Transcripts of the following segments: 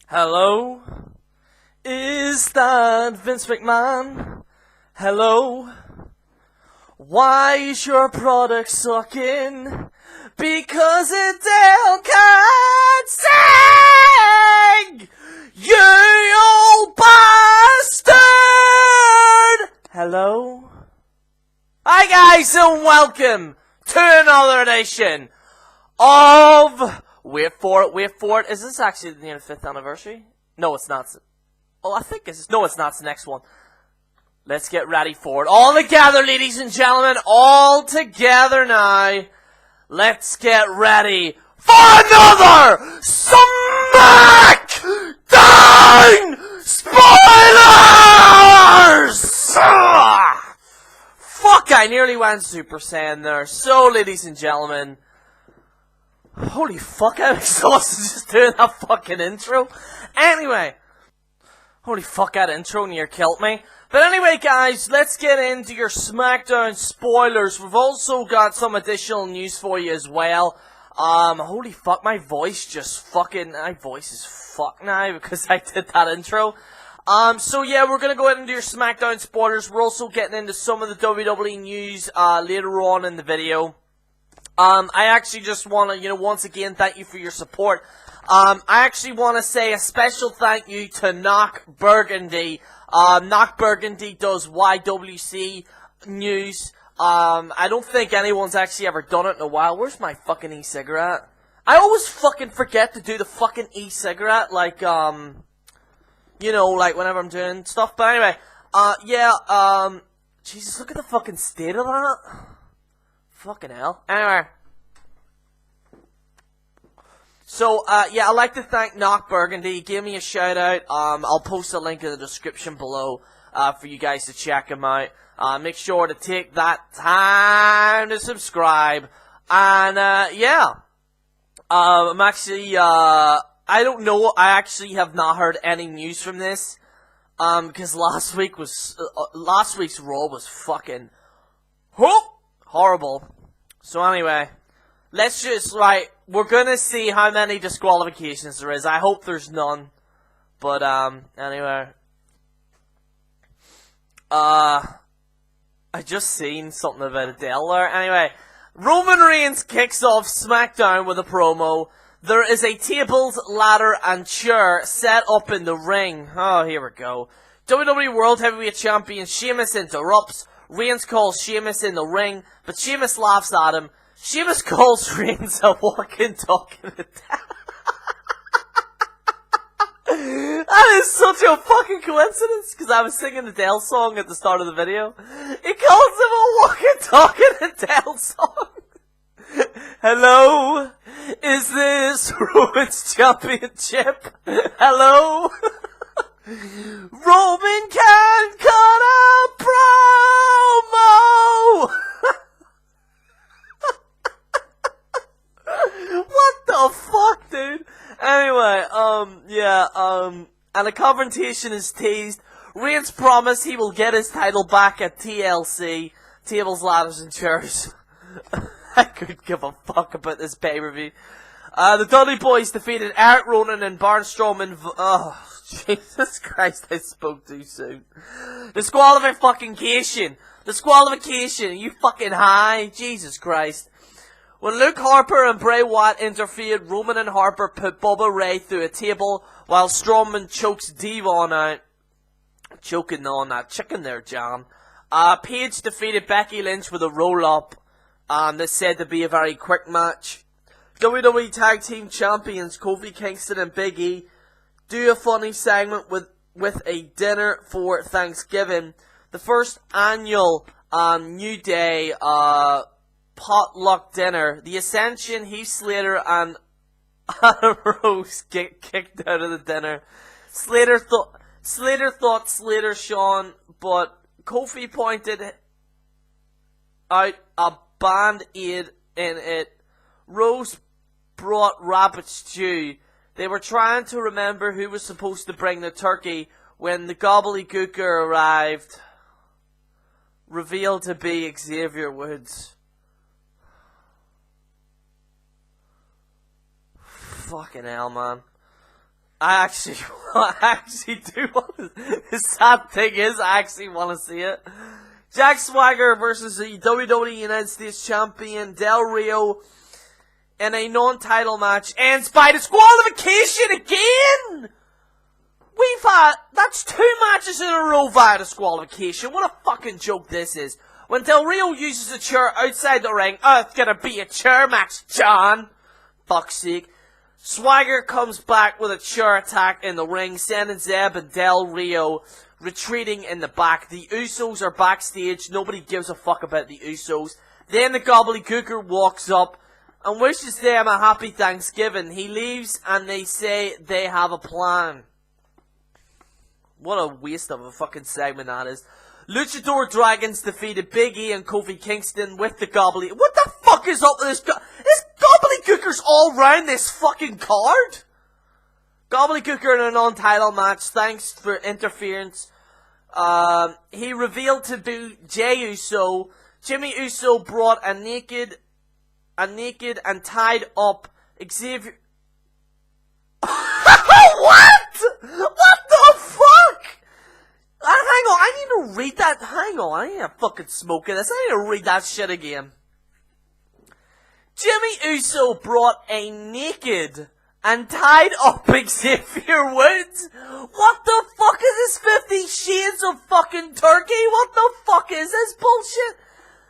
Hello? Is that Vince McMahon? Hello? Why is your product sucking? Because Adele can't sing! You old bastard! Hello? Hi guys and welcome to another edition of... Wait for it. Is this actually the 5th anniversary? No, it's not. Oh, I think it's... No, it's not. It's the next one. Let's get ready for it. All together, ladies and gentlemen. All together now. Let's get ready for another Smackdown Spoilers! Fuck, I nearly went Super Saiyan there. So, ladies and gentlemen... Holy fuck, I'm exhausted just doing that fucking intro. Anyway. Holy fuck, that intro near killed me. But anyway, guys, let's get into your SmackDown spoilers. We've also got some additional news for you as well. Holy fuck, my voice is fucked now because I did that intro. So yeah, we're gonna go ahead and do your SmackDown spoilers. We're also getting into some of the WWE news, later on in the video. I actually just want to, once again, thank you for your support. I actually want to say a special thank you to Knock Burgundy. Knock Burgundy does YWC news. I don't think anyone's actually ever done it in a while. Where's my fucking e-cigarette? I always fucking forget to do the fucking e-cigarette, like, like whenever I'm doing stuff. But anyway, Jesus, look at the fucking state of that. Fucking hell. Anyway. So, yeah, I'd like to thank Knock Burgundy. He gave me a shout out. I'll post a link in the description below, for you guys to check him out. Make sure to take that time to subscribe. And, yeah. I'm actually, I don't know. I actually have not heard any news from this. Because last week's Raw was fucking horrible. So anyway, let's just, we're gonna see how many disqualifications there is. I hope there's none. But, anyway. I just seen something about Adele there. Anyway, Roman Reigns kicks off SmackDown with a promo. There is a tables, ladder, and chair set up in the ring. Oh, here we go. WWE World Heavyweight Champion Sheamus interrupts. Reigns calls Sheamus in the ring, but Sheamus laughs at him. Sheamus calls Reigns a walking, talking Adele. That is such a fucking coincidence, because I was singing Adele's song at the start of the video. He calls him a walking, talking Adele song. Hello? Is this Roman's Championship? Hello? Roman can cut a promo! What the fuck, dude? Anyway, and a confrontation is teased. Reigns promised he will get his title back at TLC. Tables, ladders, and chairs. I couldn't give a fuck about this pay-per-view. The Dudley Boys defeated Eric Rowan and Braun Strowman. Oh, Jesus Christ, I spoke too soon. Disqualification. You fucking high. Jesus Christ. When Luke Harper and Bray Wyatt interfered, Roman and Harper put Bubba Ray through a table while Strowman chokes Devon out. Choking on that chicken there, John. Paige defeated Becky Lynch with a roll-up. That's said to be a very quick match. WWE Tag Team Champions Kofi Kingston and Big E do a funny segment with a dinner for Thanksgiving. The first annual New Day potluck dinner. The Ascension, Heath Slater, and Ambrose get kicked out of the dinner. Slater thought Slater shone, but Kofi pointed out a band-aid in it. Rose brought rabbit stew. They were trying to remember who was supposed to bring the turkey when the gobbledygooker arrived. Revealed to be Xavier Woods. Fucking hell, man. I actually do want to, the sad thing is, I actually want to see it. Jack Swagger versus the WWE United States Champion Del Rio in a non-title match ends by disqualification again! That's 2 matches in a row via disqualification. What a fucking joke this is. When Del Rio uses a chair outside the ring, it's gonna be a chair match, John. Fuck's sake. Swagger comes back with a chair attack in the ring, sending Zeb and Del Rio retreating in the back. The Usos are backstage. Nobody gives a fuck about the Usos. Then the gobbledygooker walks up and wishes them a happy Thanksgiving. He leaves and they say they have a plan. What a waste of a fucking segment that is. Luchador Dragons defeated Big E and Kofi Kingston with the gobbledygooker. What the fuck is up with this? This gobbledygooker's all round this fucking card. Gobbledygooker in a non-title match. Thanks for interference. He revealed to be Jey Uso. Jimmy Uso brought a naked and tied up Xavier. What? What the fuck? Hang on, I need to read that. Hang on, I need to fucking smoke this. I need to read that shit again. Jimmy Uso brought a naked and tied up Xavier Woods. What the fuck is this 50 Shades of fucking Turkey? What the fuck is this bullshit?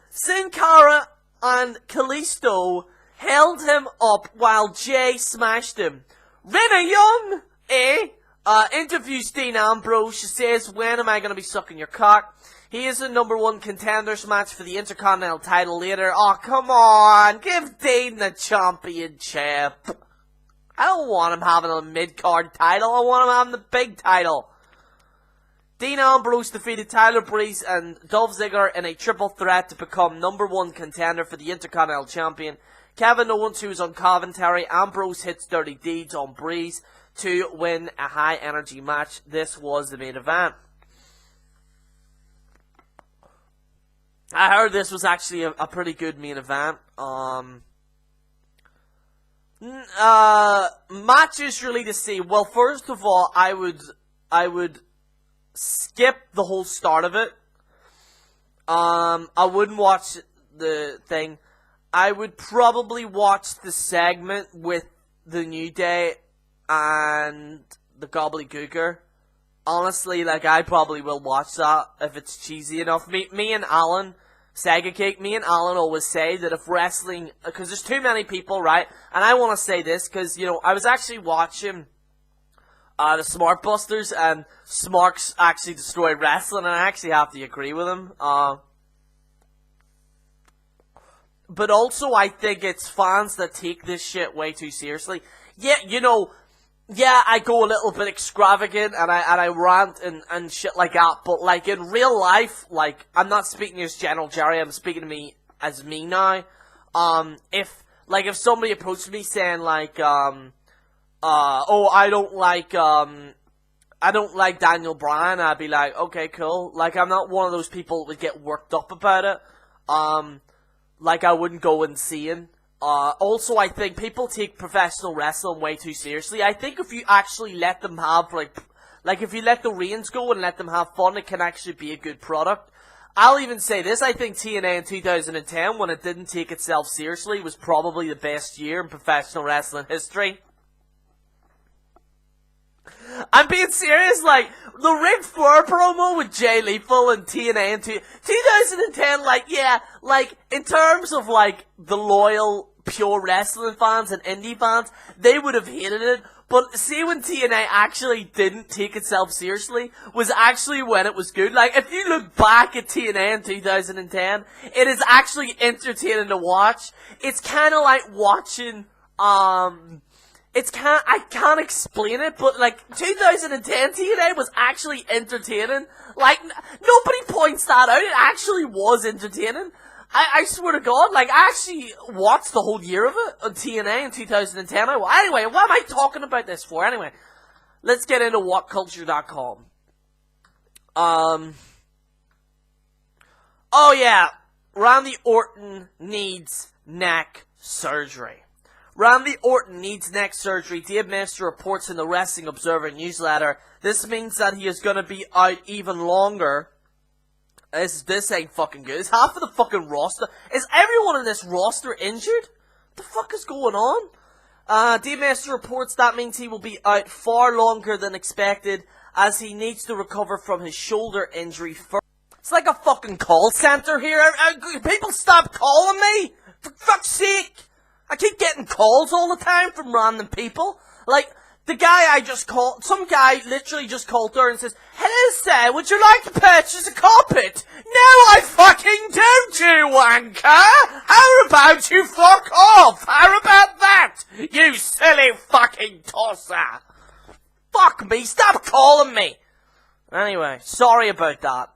Sin Cara and Kalisto held him up while Jay smashed him. Renna Young, interviews Dean Ambrose. She says, when am I going to be sucking your cock? He is a #1 contenders match for the Intercontinental title later. Oh, come on. Give Dean the championship. I don't want him having a mid-card title. I want him having the big title. Dean Ambrose defeated Tyler Breeze and Dolph Ziggler in a triple threat to become #1 contender for the Intercontinental Champion. Kevin Owens, who was on commentary, Ambrose hits Dirty Deeds on Breeze to win a high-energy match. This was the main event. I heard this was actually a pretty good main event. Matches really to see. Well, first of all, I would skip the whole start of it. I wouldn't watch the thing. I would probably watch the segment with the New Day and the Gobbledygooker. Honestly, like, I probably will watch that if it's cheesy enough. Me and Alan, Sega Cake, me and Alan always say that if wrestling, because there's too many people, right? And I want to say this, because, you know, I was actually watching the Smart Busters, and Smarks actually destroyed wrestling, and I actually have to agree with him. But also, I think it's fans that take this shit way too seriously. Yeah, you know, yeah, I go a little bit extravagant, and I rant and shit like that, but, like, in real life, like, I'm not speaking as General Jerry, I'm speaking to me as me now. If somebody approached me saying, like, oh, I don't like Daniel Bryan, I'd be like, okay, cool. Like, I'm not one of those people that would get worked up about it. Like, I wouldn't go and see him. Also, I think people take professional wrestling way too seriously. I think if you actually let them have, like if you let the reins go and let them have fun, it can actually be a good product. I'll even say this, I think TNA in 2010, when it didn't take itself seriously, was probably the best year in professional wrestling history. I'm being serious, like, the Ric Flair promo with Jay Lethal and TNA in 2010, like, yeah, like, in terms of, like, the loyal, pure wrestling fans and indie fans, they would have hated it, but see when TNA actually didn't take itself seriously, was actually when it was good. Like, if you look back at TNA in 2010, it is actually entertaining to watch. It's kinda like watching, I can't explain it, but, like, 2010 TNA was actually entertaining. Like, nobody points that out. It actually was entertaining. I swear to God, like, I actually watched the whole year of it on TNA in 2010. Anyway, what am I talking about this for? Anyway, let's get into whatculture.com. Oh yeah, Randy Orton needs neck surgery. Randy Orton needs neck surgery. Dave Master reports in the Wrestling Observer newsletter. This means that he is going to be out even longer. This ain't fucking good. Is half of the fucking roster... Is everyone in this roster injured? What the fuck is going on? Dave Master reports that means he will be out far longer than expected, as he needs to recover from his shoulder injury first. It's like a fucking call center here. People stop calling me! For fuck's sake! I keep getting calls all the time from random people. Like, the guy I just called, some guy literally just called her and says, "Hello sir, would you like to purchase a carpet?" "No, I fucking don't, you wanker! How about you fuck off? How about that, you silly fucking tosser? Fuck me, stop calling me!" Anyway, sorry about that.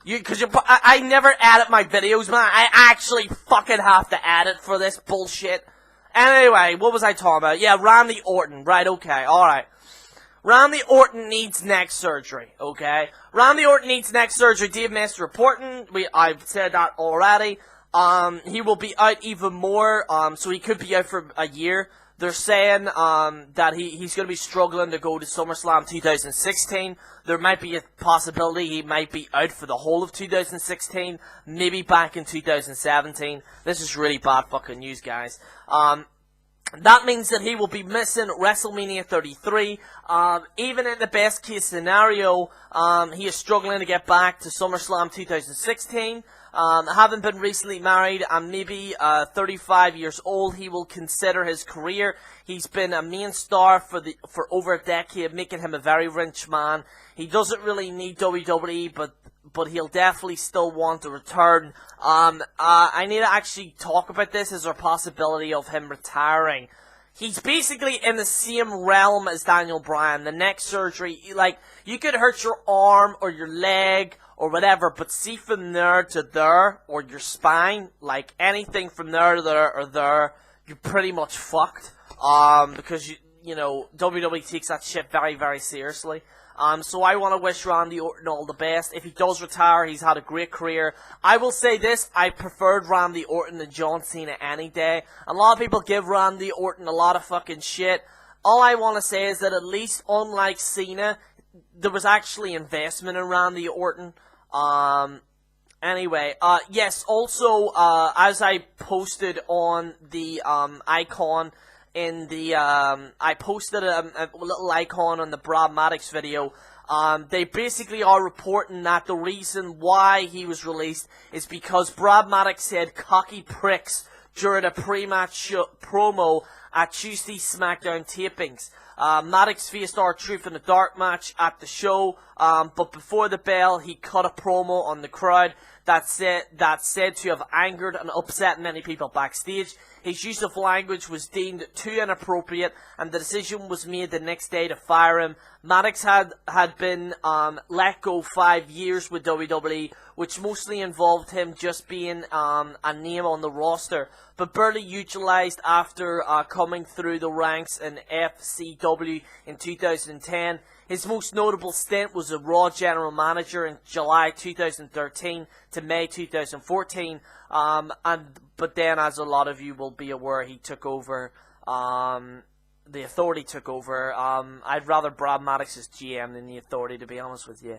I never edit my videos, man. I actually fucking have to edit for this bullshit. Anyway, what was I talking about? Yeah, Randy Orton. Right, okay, alright. Randy Orton needs neck surgery, okay? Randy Orton needs neck surgery. Dave Master reporting. I've said that already. He will be out even more, so he could be out for a year. They're saying, that he's gonna be struggling to go to SummerSlam 2016. There might be a possibility he might be out for the whole of 2016, maybe back in 2017. This is really bad fucking news, guys. That means that he will be missing WrestleMania 33. Even in the best case scenario, he is struggling to get back to SummerSlam 2016. Having been recently married and maybe 35 years old, he will consider his career. He's been a main star for over a decade, making him a very rich man. He doesn't really need WWE, but he'll definitely still want to return. I need to actually talk about this. Is there a possibility of him retiring? He's basically in the same realm as Daniel Bryan. The neck surgery, like, you could hurt your arm or your leg or whatever, but see from there to there, or your spine, like anything from there to there or there, you're pretty much fucked. Because you know, WWE takes that shit very, very seriously. So I want to wish Randy Orton all the best. If he does retire, he's had a great career. I will say this, I preferred Randy Orton than John Cena any day. A lot of people give Randy Orton a lot of fucking shit. All I want to say is that at least, unlike Cena, there was actually investment in Randy Orton. Anyway, yes, also, as I posted on the, icon in the, I posted a little icon on the Brad Maddox video. They basically are reporting that the reason why he was released is because Brad Maddox said cocky pricks during a pre-match promo at Tuesday SmackDown tapings. Maddox faced R-Truth in a dark match at the show, but before the bell, he cut a promo on the crowd that said to have angered and upset many people backstage. His use of language was deemed too inappropriate, and the decision was made the next day to fire him. Maddox had been let go 5 years with WWE, which mostly involved him just being a name on the roster, but barely utilized after coming through the ranks in FCW in 2010. His most notable stint was a Raw general manager in July 2013 to May 2014, but then, as a lot of you will be aware, he took over, the Authority took over. I'd rather Brad Maddox as GM than the Authority, to be honest with you.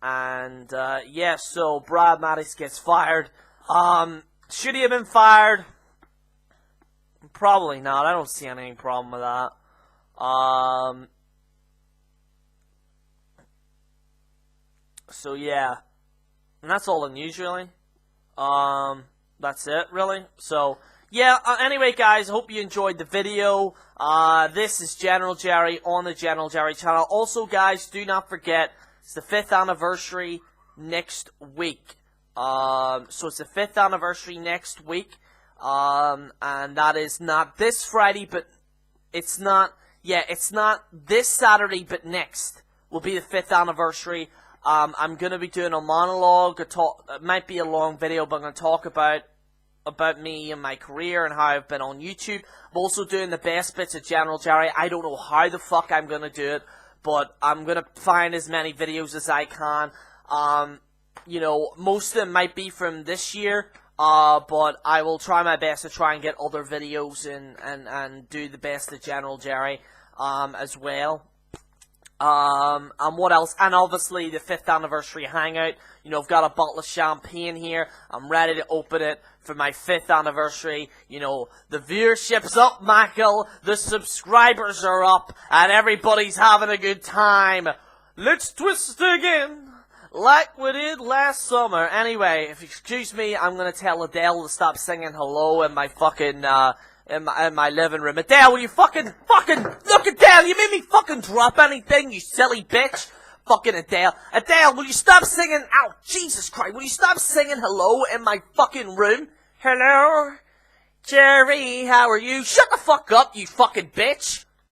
Yeah, so Brad Maddox gets fired. Should he have been fired? Probably not. I don't see any problem with that. So yeah, and that's all the news, really. That's it, really. So yeah, anyway, guys, I hope you enjoyed the video. This is General Jerry on the General Jerry channel. Also, guys, do not forget, it's the 5th anniversary next week. So it's the 5th anniversary next week. And that is not this Friday, but it's not this Saturday, but next will be the 5th anniversary. I'm going to be doing a monologue, it might be a long video, but I'm going to talk about me and my career and how I've been on YouTube. I'm also doing the best bits of General Jerry. I don't know how the fuck I'm going to do it, but I'm going to find as many videos as I can. You know, most of them might be from this year, But I will try my best to try and get other videos and do the best of General Jerry, as well. And what else? And obviously the 5th anniversary hangout. You know, I've got a bottle of champagne here. I'm ready to open it for my 5th anniversary. You know, the viewership's up, Michael. The subscribers are up. And everybody's having a good time. Let's twist again, like we did last summer. Anyway, if you excuse me, I'm gonna tell Adele to stop singing hello in my fucking, in my living room. Adele, will you fucking, look, Adele, you made me fucking drop anything, you silly bitch. Fucking Adele. Adele, will you stop singing, ow, Jesus Christ, will you stop singing hello in my fucking room? Hello? Jerry, how are you? Shut the fuck up, you fucking bitch.